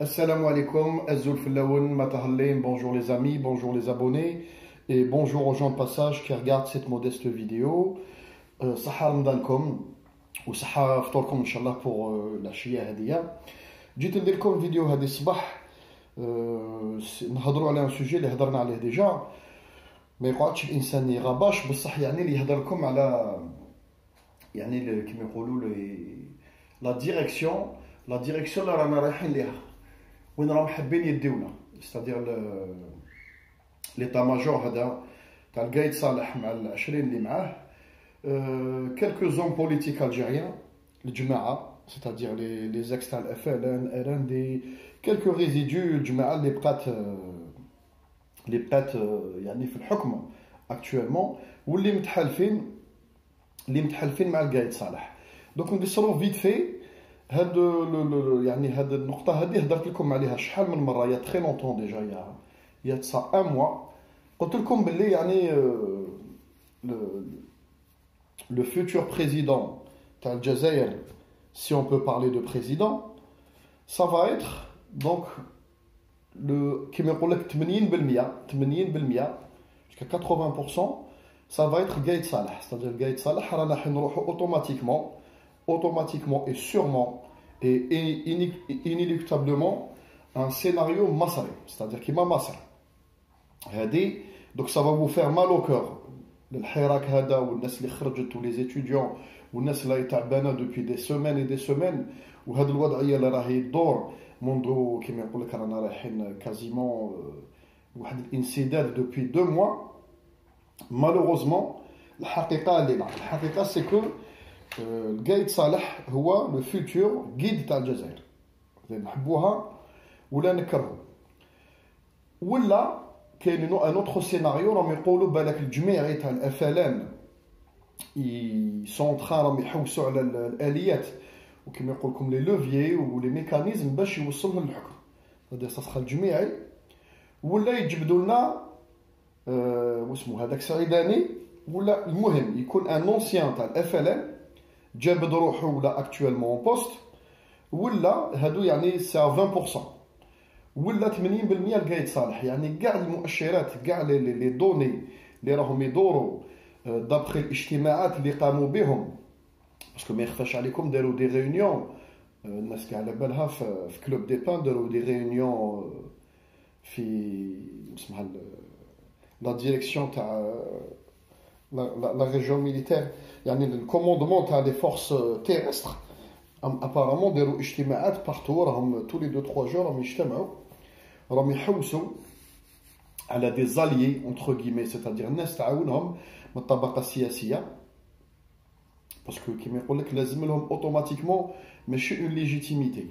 Assalamu alaikum, Azul Fillaoun, Matahallim, bonjour les amis, bonjour les abonnés et bonjour aux gens de passage qui regardent cette modeste vidéo. Sahar Mdalkom ou Sahar Ftorkom Inch'Allah pour la Shia Hadiya. جيت ندير لكم فيديو هذه الصباح نهضروا على un sujet اللي هضرنا عليه ديجا ما يقعدش الانسان يغباش بصح يعني اللي يهضر لكم على يعني كما يقولوا لا ديريكسيون اللي رانا رايحين ليها وين راهم حابين يديونا ستادير ليطا ماجور هذا تاع القايد صالح مع العشرين اللي معاه كالكو زون بوليتيك الجيريان الجماعه c'est-à-dire les ex تاع الFLN RND quelques résidus الجماعه اللي بقات يعني في الحكم actuellement واللي متحالفين مع القايد صالح. دونك نقصروا فيت في هاد يعني هاد النقطه هذه هضرت لكم عليها شحال من مره يا تري لونطون ديجا يا تسع ان موا قلت لكم باللي يعني le futur président تاع الجزائر si on peut parler de président ça va être donc le كيما يقول لك 80% jusqu'à 80% ça va être Gaïd Salah, c'est-à-dire Gaïd Salah رانا حنروحوا automatiquement et sûrement et inéluctablement un scénario masré, c'est-à-dire qui m'a masré. Donc ça va vous faire mal au cœur. الحراك هذا والناس اللي خرجت ولي étudiants والناس اللي تعبانه depuis des semaines et des semaines وهذه الوضعيه اللي راهي تدور منذ كما يقول لك رانا رايحين كازيمون واحد الانسداد depuis 2 mois. Malheureusement الحقيقه c'est que القايد صالح هو لو فيوتور غيد تاع الجزائر نحبوها ولا نكرهو ولا كاين ان اوتر سيناريو راهم يقولوا بالك الجميع تاع الافلان راهم يحوسوا على الاليات وكما يقول لكم لي لوفيي ولي ميكانيزم باش يوصلوا للحكم هذا الصخر الجميعي ولا يجبدوا لنا واسمو هذاك سعيداني ولا المهم يكون ان اونسيان تاع الافلان جابد روحه ولا اكطوالمون بوست ولا هادو يعني سا 20% ولا 80% القايد صالح يعني كاع المؤشرات كاع لي دوني اللي راهم يدوروا دابخي الاجتماعات اللي قاموا بهم باسكو ما يخفاش عليكم داروا دي ريونيون الناس كاع على بالها في كلوب دي بان داروا دي ريونيون في اسمها لا ديريكسيون تاع la région militaire يعني le commandement تاع les forces terrestres apparemment داروا اجتماعات partout راهم tous les 2-3 jours راهم يجتمعوا راهم يحوسوا على des alliés entre guillemets c'est-à-dire الناس تعاونهم من الطبقه السياسيه باسكو كيما يقول لك لازم لهم اوتوماتيكمون ماشي اون ليجيتيميتي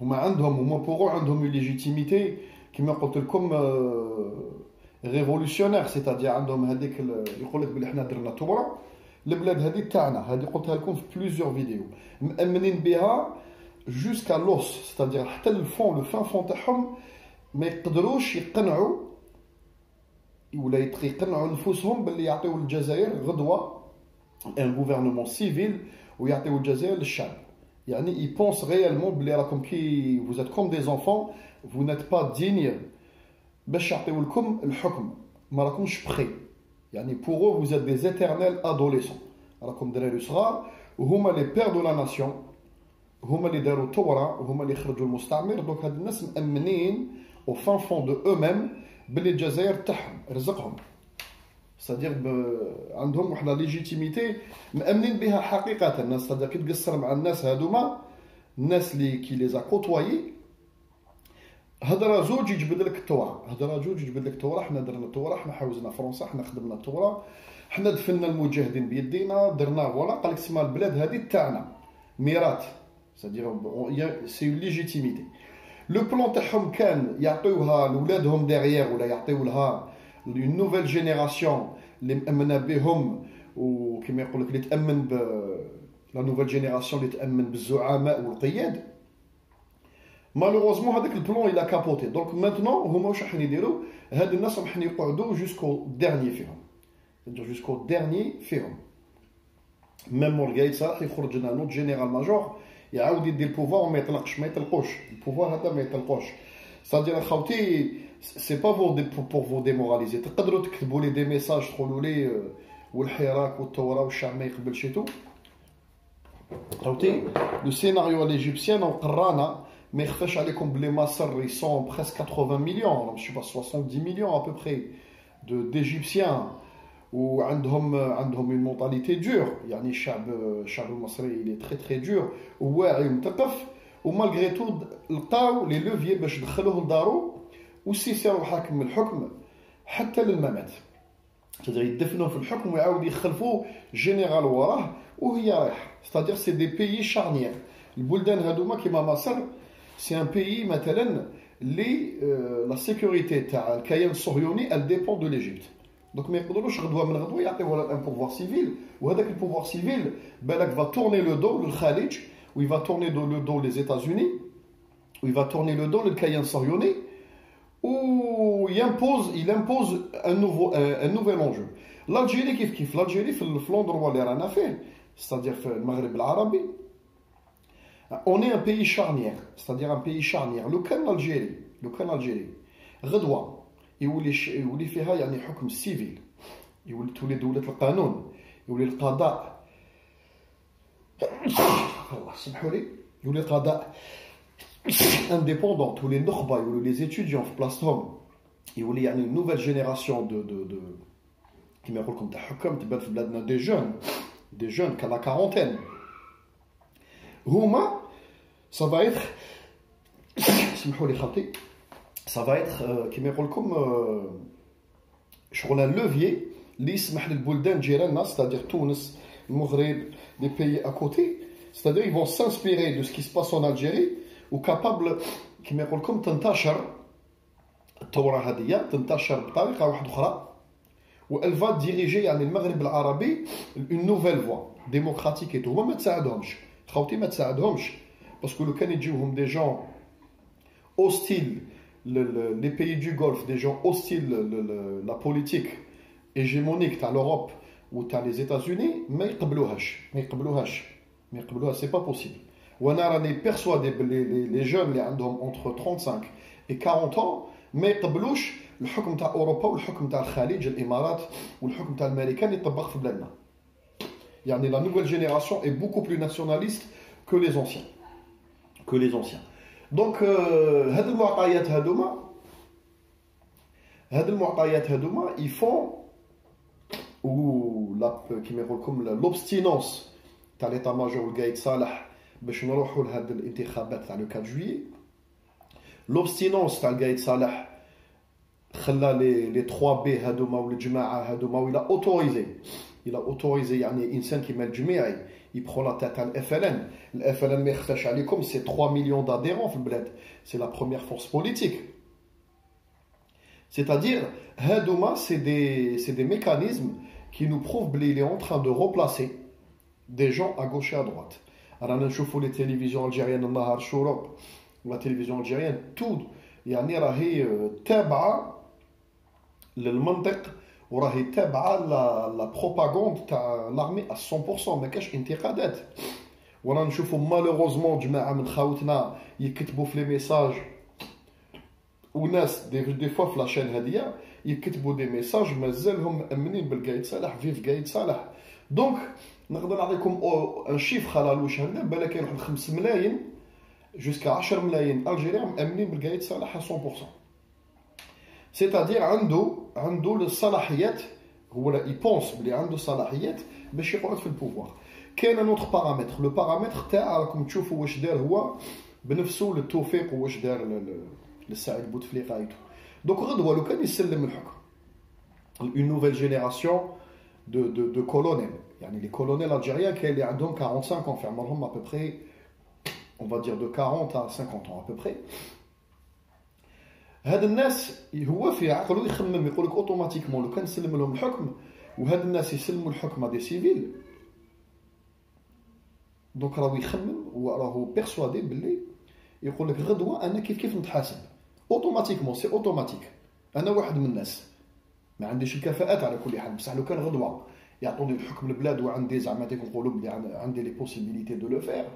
هما بوغو عندهم اون ليجيتيميتي كيما قلت لكم ريفولوسيونير سيتادير عندهم هذيك يقول لك بلي حنا درنا ثوره البلاد هذه تاعنا هذه قلتها لكم في بليزيور فيديو مأمنين بها جوسكا لوس سيتادير حتى الفون لو فان فون تاعهم ما يقدروش يقنعوا ولا يقنعوا نفوسهم باللي يعطيو الجزائر غدوه ان غوفرنمون سيفيل ويعطيو الجزائر للشعب يعني ils pensent réellement بلي راكم كي vous êtes comme des enfants vous n'êtes pas digne باش يعطيو لكم الحكم ما راكمش بخي يعني بوغو vous êtes des éternels adolescents راكم دراري صغار وهما لي بير دو لا ناسيون هما اللي داروا الثوره وهما اللي خرجوا المستعمر دونك هاد الناس مأمنين او فان فون دو او ميم بلي الجزائر تاعهم رزقهم سادير عندهم واحد لا ليجيتيميتي مأمنين بها حقيقه الناس سادير كي تقصر مع الناس هادوما الناس اللي كي لي كوتوايي هضره زوج يجبد لك الثوره حنا درنا الثوره حنا حوزنا فرنسا حنا خدمنا الثوره حنا دفنا المجاهدين بيدينا درنا فوالا قال لك سما البلاد هذه تاعنا ميراث سادير سي ليجيتيميتي لو بلان تاعهم كان يعطيوها لولادهم ديغيير ولا يعطيو لها اون نوفيل جينيراسيون اللي مأمنه بهم وكما يقول لك اللي تأمن ب لا نوفيل جينيراسيون اللي تأمن بالزعماء والقياد مالوغوزمون هذاك البلان الى كابوتي دونك مانتنون هما واش راح يديروا هاد الناس راح يقعدوا جوسكو ديرني فيهم ميم مور القايد صالح يخرج لنا نوت جينيرال ماجور يعاود يدي البوفوار وما يطلقش ما يطلقوش البوفوار هذا ما يطلقوش صادير خاوتي سي با بور فو ديموراليزي تقدروا تكتبوا لي دي ميساج تقولوا لي والحراك والثوره والشعب ما يقبلش تو خاوتي لو سيناريو الايجيبسيان وقرانا ما يخفاش عليكم بلي مصر يسون بريسك 80 مليون je sais pas 70 millions à peu près d'égyptiens وعندهم une mentalité dure يعني الشعب المصري il est très très dur وواعي ومثقف ومالغري تو لقاو لي لوفيي باش دخلوه لدارو والسيسي راهو حاكم الحكم حتى للممات c'est-à-dire يدفنوه في الحكم ويعاود يخلفوه جينيرال وراه وهي رايحه c'est-à-dire c'est des pays charnières البلدان هذوما كيما مصر c'est un pays مثلا اللي لا سيكوريتي تاع الكيان الصهيوني elle dépend de l'Égypte donc ما يقدروش غدوه من غدوه يعطيوه ولا ان بوفوار سيفيل وهذاك البوفوار سيفيل بالك va tourner le dos للخليج où il va tourner le dos les États-Unis où il va tourner le dos للكيان الصهيوني où il impose un nouvel enjeu l'Algérie كيف l'Algérie في l'endroit اللي رانا فيه c'est-à-dire في المغرب العربي on est un pays charnière c'est-à-dire un pays charnière لو كان l'Algérie غدوه يولي فيها يعني حكم سيفيل تولي دولة القانون يولي القضاء الله سمحوا لي يولي القضاء indépendant تولي النخبة يولي لي زيتيديون في بلاصتهم يولي يعني نوفيل جينيراسيون دو كيما يقول لكم تاع حكام تبان في بلادنا دي جون كلا كارونتين هما سافا ايتر سمحوا لي خاطي ça va être كيما يقول لكم شغل لوفيي اللي يسمح للبلدان جيراننا c'est-à-dire تونس المغرب les pays à côté c'est-à-dire ils vont s'inspirer de ce qui se passe en Algérie وكابابل كيما يقول لكم تنتشر الثوره هذه تنتشر بطريقه واحده اخرى و elle va diriger يعني المغرب العربي une nouvelle voie démocratique et tout هما ما تساعدهمش خوتي ما تساعدهمش باسكو لو كان يجيوهم دي جون hostiles les pays du Golfe, des gens hostiles la politique hégémonique de l'Europe ou des États-Unis, mais ils ne c'est pas possible. On est persuadé les jeunes qui ont entre 35 et 40 ans, mais ils ne le حكم تاع أوروبا والحكم تاع الخليج الإمارات والحكم تاع الأمريكان يطبق في بلادنا. يعني la nouvelle génération est beaucoup plus nationaliste que les anciens. دونك هاد المعطيات هذوما يفون و لا كيما يقول لكم لوبستينونس تاع ليطا ماجور القايد صالح باش نروحوا لهاد الانتخابات تاع لو 4 جويي لوبستينونس تاع القايد صالح خلى لي 3 بي هذوما والجماعه هذوما ولا اوتوريزي يعني انسان كيما الجميعي يبخو لا تاع الاف ال ان ما يخفاش عليكم سي 3 مليون d'adhérents في البلاد سي لا بروميير فورس بوليتيك c'est-à-dire هادوما c'est des mécanismes qui nous prouvent qu'il est en train de replacer des gens à gauche et à droite رانا نشوفوا les télévisions algériennes النهار الشروق la télévision algérienne tout يعني راهي تابعه للمنطق وراهي تابعه لا بروباغوند تاع لارمي 100% ما كاش انتقادات ورانا نشوفوا مالوغوزمون جماعه من خاوتنا يكتبوا في لي ميساج وناس دي فوا في لاشين هذيا يكتبوا دي ميساج مازالهم مأمنين بالقايد صالح فيف قايد صالح دونك نقدر نعطيكم ان شيف خلالوش هكذا بالك يروح ل 5 ملايين جوسكا 10 ملايين الجيريان مأمنين بالقايد صالح 100% c'est-à-dire عنده الصلاحيات هو لا يبونس بلي عنده صلاحيات باش يقعد في البوفوار كاين نوتر بارامتر لو بارامتر تاع راكم تشوفوا واش دار هو بنفسه للتوفيق واش دار للسعيد بوتفليقه ايتو دونك غدوه لو كان يسلم الحكم une nouvelle génération de colonels يعني les colonels algériens كاين اللي عندهم 45 ans في عمرهم à peu près on va dire de 40 à 50 ans à peu près هاد الناس هو في عقله يخمم يقول لك اوتوماتيكمون لو كان نسلم لهم الحكم وهاد الناس يسلموا الحكم دي سيفيل دونك راهو يخمم وراهو بيرسوادي باللي يقول لك غدوه انا كيف نتحاسب اوتوماتيكمون سي اوتوماتيك انا واحد من الناس ما عنديش الكفاءات على كل حال بصح لو كان غدوه يعطوني الحكم البلاد وعندي زعما نقولوا بلي عندي لي بوسيبيليتي دو لو فير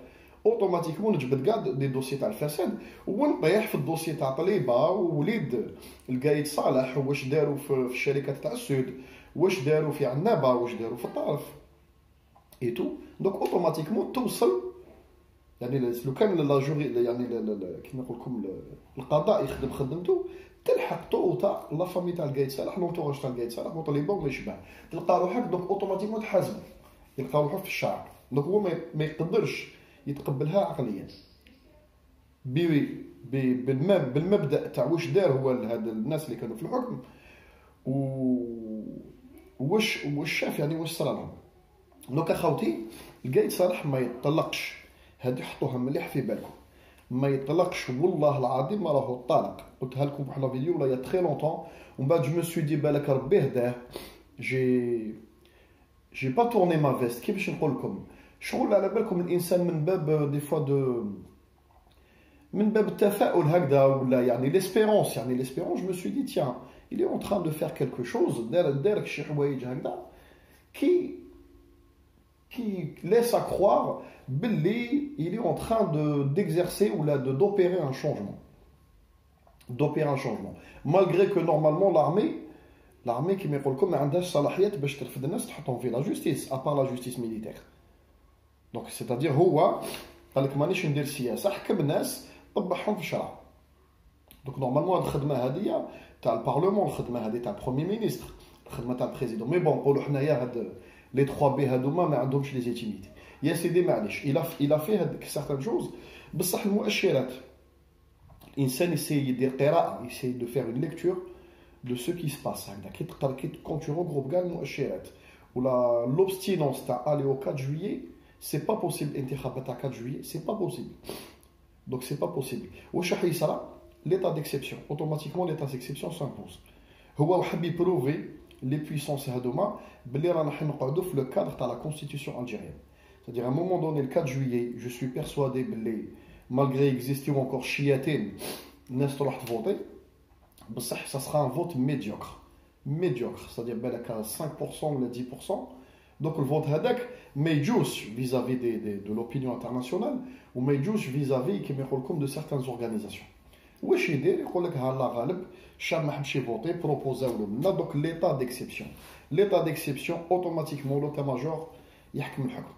اوتوماتيكمون نجبد كاع دي دوسي تاع الفساد ونطيح في الدوسي تاع طليبه ووليد القايد صالح واش داروا في الشركات تاع السود، واش داروا في عنابه، واش داروا في الطرف اي تو. دونك اوتوماتيكمون توصل يعني لو كان لا جوري يعني كيما نقول لكم القضاء يخدم خدمته تلحق طوطا لا فامي تاع القايد صالح لونتوراج تاع القايد صالح وطليبه وما يشبه، تلقى روحك دونك اوتوماتيكمون تحاسب، يلقى روحه في الشعب. دونك هو ما يقدرش يتقبلها عقليا بالمبدا تاع واش دار هو هاد الناس اللي كانوا في الحكم واش شاف يعني واش صرا لهم. دونك اخوتي القايد صالح ما يطلقش، هادي حطوها مليح في بالكم، ما يطلقش والله العظيم ما راهو طالق. قلتها لكم بواحد الفيديو ولا يا تري لونطون ومن بعد جو مو سوي دي بالك ربي هداه جي با تورني ما فيست كيفاش نقول لكم شغل على بالكم الانسان من باب دي فوا من باب التفاؤل هكذا ولا يعني ليسبيرونس جو مو سوي دي تيان il est en train de faire quelque chose دارك شي حوايج هكذا qui laisse à croire باللي il est en train d'exercer ou là d'opérer un changement malgré que normalement l'armée كيما يقول لكم ما عندهاش صلاحيات باش ترفد الناس تحطهم في لا جوستيس ابار لا جوستيس ميليتير. دونك سيتادير هو قال لك مانيش ندير سياسه، حكم الناس طبعهم في الشرع. دونك نورمالمون هاد الخدمه هذه تاع البارلمون، الخدمه هذه تاع البروميي مينيستر، الخدمه تاع البريزيدون. مي بون نقولوا حنايا هاد لي 3 بي هادوما ما عندهمش لي زيتيميتي يا سيدي معليش الى في هاد سيغتان شوز. بصح المؤشرات الانسان يسي يدير قراءه، يسي دو فير اون ليكتور de ce qui se passe هكذا كي تقرا quand tu regroupes كاع المؤشرات ولا l'obstinence تاع aller au 4 juillet c'est pas possible. انتخابات تاع 4 juillet c'est pas possible. donc c'est pas possible. واش راح يصرى l'état d'exception automatiquement l'état d'exception s'impose. هو حب يبروفي لي بويسونس هذوما باللي رانا راح نقعدوا في لو كادر تاع لا كونستيتيوشن الجيريان. c'est-à-dire à un moment donné le 4 juillet je suis persuadé باللي malgré existiو encore شياتين الناس تروح تفوتي بصح ça sera un vote médiocre c'est-à-dire بالك 5% ولا 10%. donc le vote هذاك ما يجوش vis-à-vis de l'opinion internationale وما يجوش vis-à-vis كما يقول لكم de certaines organisations. واش يدير يقول لك ها لا غالب الشعب ما حبش يفوتي بروبوزاو له لنا. donc l'état d'exception automatiquement لو ماجور يحكم الحكم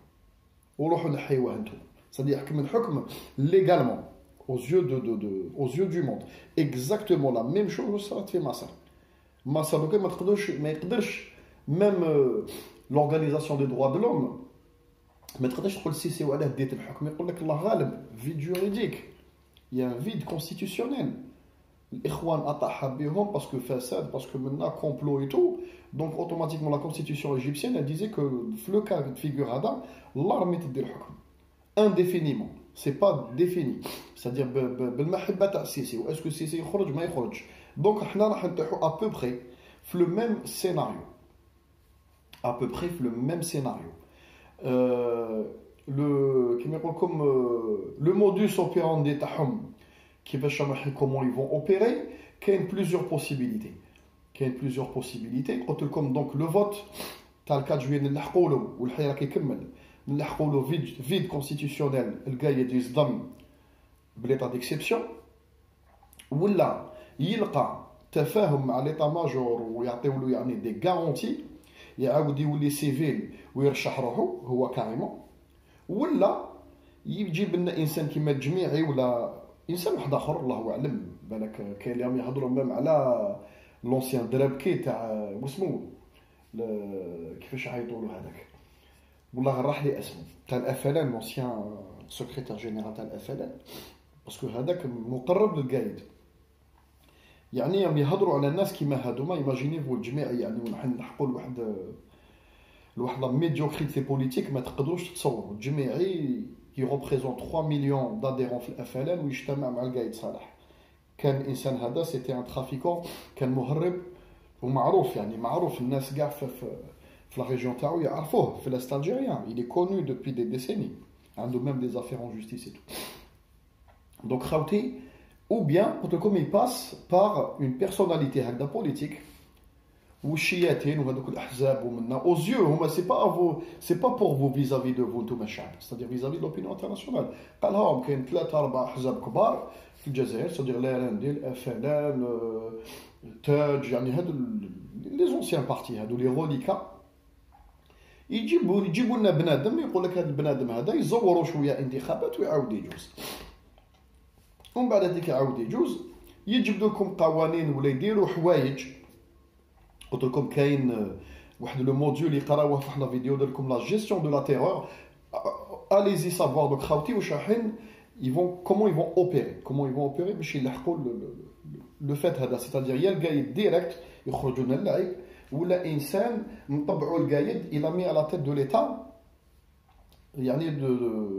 وروحوا نحيوه انتم c'est-à-dire يحكم الحكم légalement aux yeux du monde. Exactement la même chose ça fait Massa donc ما يقدرش même l'organisation des droits de l'homme ما تقدرش تقول السيسي وعلاه ديت الحكم يقول لك الله غالب vide juridique il y a un vide constitutionnel. الاخوان اطاح بهم باسكو فساد باسكو منا كومبلو اي تو. donc automatiquement la constitution égyptienne elle disait que في le cas de figure هذا l'armée تدير الحكم indéfiniment. c'est pas défini c'est-à-dire بالمحبه تاع السيسي واسكو السيسي يخرج ما يخرج. دونك حنا راح نطيحوا à peu près في le même scénario le كيما يقول لكم le modus operandi تاعهم كيفاش راح comment ils vont opérer. كاين plusieurs possibilités قلت لكم. donc le vote تاع 4 juillet نلحقوا له والحياه راك يكمل نلحقوا له فيد كونستيتيوشنيل القايد يصدم بليطا ديكسيبسيون ولا يلقى تفاهم مع ليطا ماجور ويعطيو له يعني دي غارونتي يعاود يولي سيفيل ويرشح روحه هو كاريمون. ولا يجيب لنا انسان كيما الجميعي ولا انسان واحد اخر الله اعلم. بالك كاين اللي يهضروا ميم على لونسيان درابكي تاع واسمو كيفاش عيطوا له هذاك والله راح لي اسمه تاع الافلان لونسيان سكرتير جينيرال تاع الافلان باسكو هذاك مقرب للقايد. يعني يهضروا على الناس كيما هادوما ايماجيني فو الجميعي يعني ونحن نحقوا لواحد لا ميديوكريتي بوليتيك ما تقدروش تتصوروا. الجميعي يغوبريزونت 3 مليون داديرون في الافلان ويجتمع مع القايد صالح. كان الانسان هذا سيتي ان ترافيكون كان مهرب ومعروف يعني معروف الناس كاع في لا ريجيون تاعو يعرفوه في لاست الجيريان. il est connu depuis des décennies عنده même des affaires en justice et tout. donc خاوتي ou bien comme il passe par une personnalité هكذا politique والشياتين وهذوك الاحزاب ومنا اوزيو هما سي با بور فو فيزافي دو فو نتوما الشعب ستادير فيزافي دو لوبينيون انترناسيونال قال لهم كاين 3 4 احزاب كبار في الجزائر ستادير لا اف ال ان تاج يعني هادو لي زونسيان بارتي هادو لي روليكا يجيبوا لنا بنادم يقول لك هذا البنادم هذا يزوروا شويه انتخابات ويعاود يجوز ومن بعد هذيك يعاود يجوز يجبدوا لكم قوانين ولا يديروا حوايج قلت لكم كاين واحد لو موديول يقراوه في واحد الفيديو دار لكم لا جيستيون دو لا تيرور اليزي سافوار دوك خاوتي واش رايحين يفون كومون يفون اوبيري باش يلحقوا لو فات هذا سيتادير يا القايد ديريكت يخرجوا لنا اللعب ولا انسان نطبعوا القايد الى مي على تيت دو ليتا يعني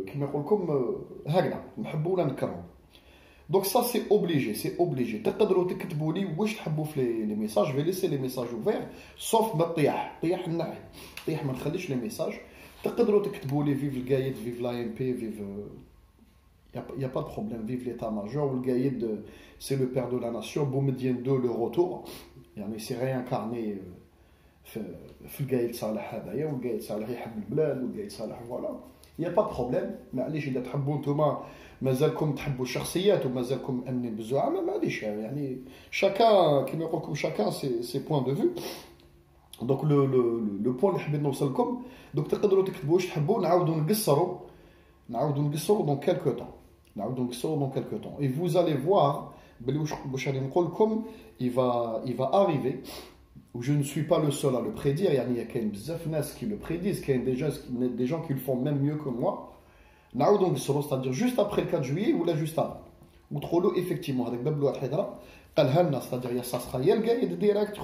كيما يقول لكم هكذا نحبوا ولا نكرهوا دونك سا سي اوبليجي تقدروا تكتبوا لي واش تحبوا في لي ميساج في ليسي لي ميساج اوفير سوف ما طيح النحي طيح ما نخليش لي ميساج تقدروا تكتبوا لي فيف القايد فيف لا ام بي فيف يا با بروبليم فيف ليتا ماجور والقايد سي لو بير دو لا ناسيون بومدين دو لو روتور يعني سي ريانكارني في القايد صالح هذايا والقايد صالح يحب البلاد والقايد صالح فوالا يا با بروبليم معليش اذا تحبوا نتوما مازالكم تحبوا الشخصيات ومازالكم مأمنين بالزعماء معليش يعني شاكان كيما يقول لكم شاكان سي بوين دو فيو دونك لو بوين اللي حبيت نوصل لكم دونك تقدروا تكتبوا واش تحبوا نعاودوا نقصروا دون كالكو طون اي فوز الي فوار بلي واش راني نقول لكم il va arriver où je ne suis pas le seul à le prédire يعني كاين بزاف ناس qui le prédisent كاين des gens qui le font même mieux que moi نعاودوا نقصروا c'est-à-dire juste après le 4 juillet ولا juste avant ودخلوا effectivement هذاك باب الواحد الهضره قالها لنا c'est-à-dire يا ساسخا يا القايد ديريكت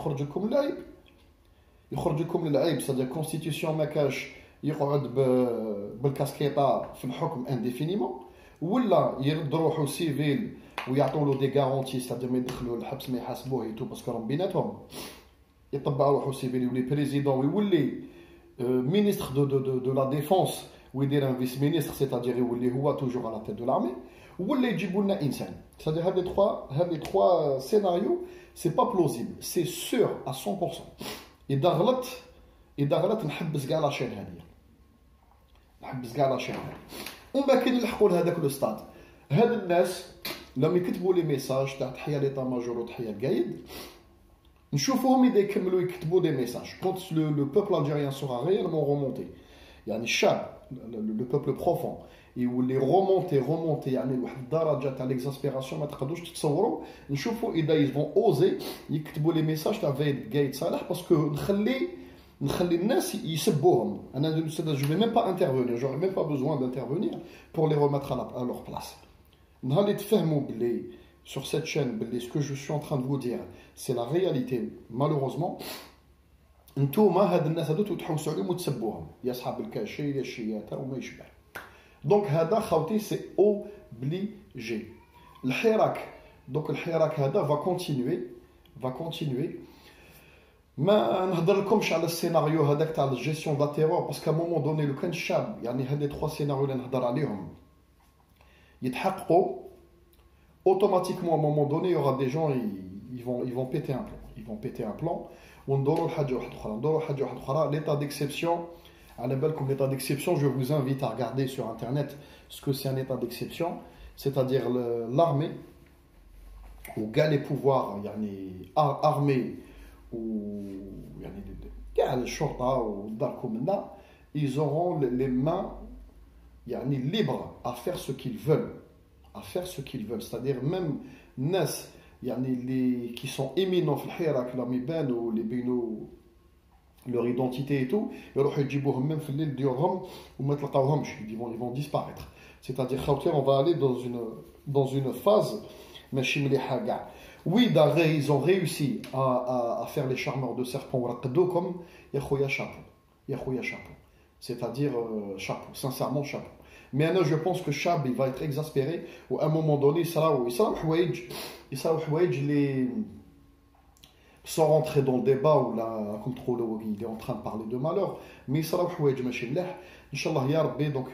يخرج لكم للعيب c'est-à-dire constitution ما كاش يقعد بالكاسكيطه في الحكم انديفينيمون ولا يرد روحو سيفيل ويعطوا له دي غارونتي c'est-à-dire ما يدخلوا الحبس ما يحاسبوه يتو باسكو راهم بيناتهم يطبع روحو سيفيل يولي بريزيدون ويولي ministre de la défense ويدير ان فيس مينيستر سيتادير يولي هو توجور على تيت دو لارمي ولا يجيبوا لنا انسان سيتادير هاد لي 3 سيناريو سي با بلوزيبل سي سور ا 100% اذا غلط نحبس كاع لاشين هذه ومن بعد كي نلحقوا لهذاك لو ستاد هاد الناس لما يكتبوا لي ميساج تاع تحيه ليطا ماجور وتحيه القايد نشوفوهم اذا يكملوا يكتبوا دي ميساج كونت لو بوبل الجيريان سورا ريالمون رومونتي يعني الشعب لو بوبل بروفون يولي رومونتي يعني لواحد الدرجه تاع ليكزاسبيراسيون ما تقدروش تتصوروا نشوفوا اذا يفون اوزي يكتبوا لي ميساج تاع فايد قايد صالح باسكو نخلي الناس يسبوهم انا جو في ميم با انترفونير جو ميم با بوزوان دانترفونير بور لي ريميتر ا لور بلاص نهار اللي تفهموا بلي sur cette chaîne بلي ce que je suis en train de vous dire c'est la réalité malheureusement نتوما هاد الناس هادو تحوسوا عليهم وتسبوهم يا اصحاب الكاشي يا الشياته وما يشبه دونك هذا خوتي سي اوبليجي الحراك هذا va continuer ما نهضر لكمش على السيناريو هذاك تاع الجيستيون دا تيرور باسكو مومون دوني لو كان الشعب يعني هاد لي 3 سيناريو اللي نهضر عليهم يتحققوا automatiquement à un moment donné il y aura des gens ils vont péter un plan وندوروا لحاجه واحده اخرى l'état d'exception على بالكم l'état d'exception je vous invite à regarder sur internet ce que c'est un état d'exception c'est-à-dire l'armée ou كاع les pouvoirs يعني armés ou يعني كاع الشرطه وداركم منا ils auront les mains يعني libres à faire ce qu'ils veulent c'est-à-dire même الناس يعني اللي qui sont éminents في الحراك لما يبانوا اللي يبينوا leur identité et tout يروحوا يجيبوهم même في الليل ديورهم وما تلقاوهمش ils vont disparaître c'est-à-dire خاوتي on va aller dans une phase ماشي مليحه كاع oui d'ailleurs ils ont réussi à faire les charmeurs de serpents ورقدوكم يا خويا chapeau c'est-à-dire chapeau sincèrement chapeau mais maintenant je pense que Chab il va être exaspéré ou à un moment donné يصراو حوايج les sans rentrer dans le débat ou là comme trop il est en train de parler de malheur mais يصراو حوايج ماشي مليح ان شاء الله يا ربي donc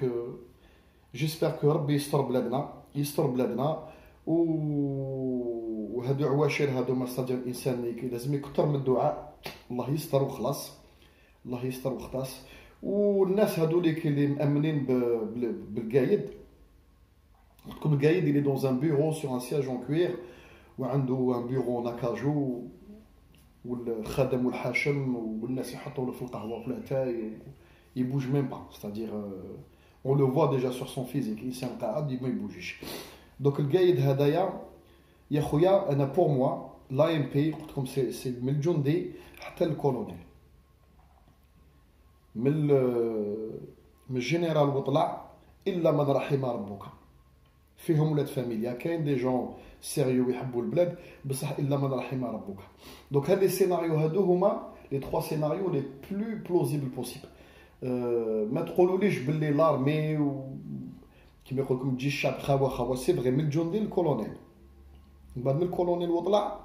j'espère que ربي يستر بلادنا وهذا هادو عواشر هادو ما صدر الانسان لازم يكثر من الدعاء، الله يستر وخلاص، الله يستر وخلاص. والناس هادو اللي مامنين بالقايد، قلت لكم القايد اللي دون ان بيرو سور ان سياج اون كوير وعنده ان بيرو ناكاجو، والخادم والحاشم والناس يحطوا له في القهوه في الاتاي يبوج ميم با، ستادير اون لو فوا ديجا سور سون فيزيك، الانسان قاعد ما يبوجيش. دونك القايد هدايا يا خويا انا بور موا لا ام بي قلت لكم سي من الجندي حتى الكولونيل، من الجنرال وطلع الا من رحم ربك، فيهم ولاد فاميليا، كاين دي جون سيريو يحبوا البلاد بصح الا من رحم ربك. دونك هاد لي سيناريو هادو هما لي 3 سيناريو لي بلو بلوزيبل بوسيبل. ما تقولوليش باللي لارمي كيما يقول لكم تجي الشعب خوا سي فغي من الجندي للكولونيل، من بعد من الكولونيل وطلع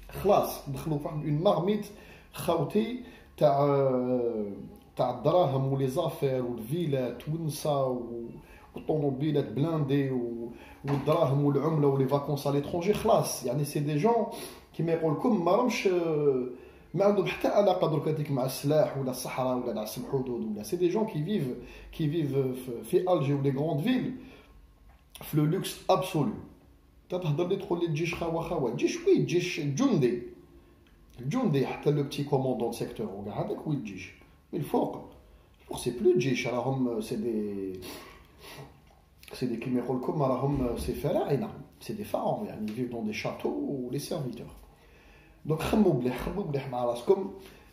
خلاص دخلوا في واحد اون مارميت خاوتي تاع الدراهم ولي زافير والفيلات والنساء والطوموبيلات بلاندي والدراهم والعمله ولي فاكونس على ليترونجي. خلاص يعني سي دي جون كيما يقول لكم ما راهمش ما عندهم حتى علاقه درك هذيك مع السلاح ولا الصحراء ولا نعس الحدود ولا سي دي جون كي فيف في الجي ولي غروند فيل في لو لوكس ابسولو. تهضر لي تقول لي الجيش خوا الجيش وي الجيش الجندي حتى لو بتي كوموندون سيكتور وكاع هذاك وي الجيش. من الفوق سي بلو الجيش راهم سي دي كيما يقول لكم راهم سي فراعنه، سي دي فارون يعني يفيف دون دي شاتو ولي سيرفيتور. دونك خمموا مليح مع راسكم،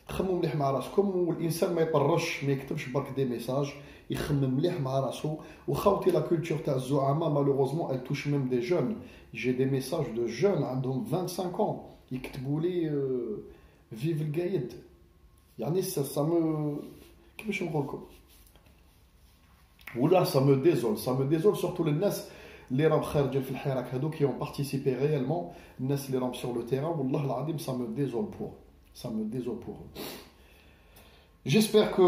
خمموا مليح مع راسكم، والانسان ما يطرش ما يكتبش برك دي ميساج، يخمم مليح مع راسو. وخاوتي لا كولتور تاع الزعماء مالوغوزمون ال توش ميم دي جون، جي دي ميساج دو جون عندهم 25 ans يكتبوا لي فيف القايد. يعني سا كيفاش نقول لكم ولا سا مو ديزول سورتو للناس اللي راهم خارجين في الحراك هادو كي اون بارتيسيبي ريالمون، الناس اللي راهم سور لو تيران والله العظيم سا مو ديزول بور. جيسبر كو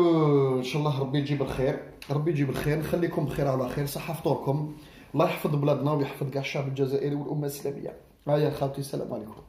ان شاء الله ربي يجيب الخير، نخليكم بخير على خير، صحه فطوركم، الله يحفظ بلادنا ويحفظ كاع الشعب الجزائري والامه الاسلاميه. هيا خالتي السلام عليكم.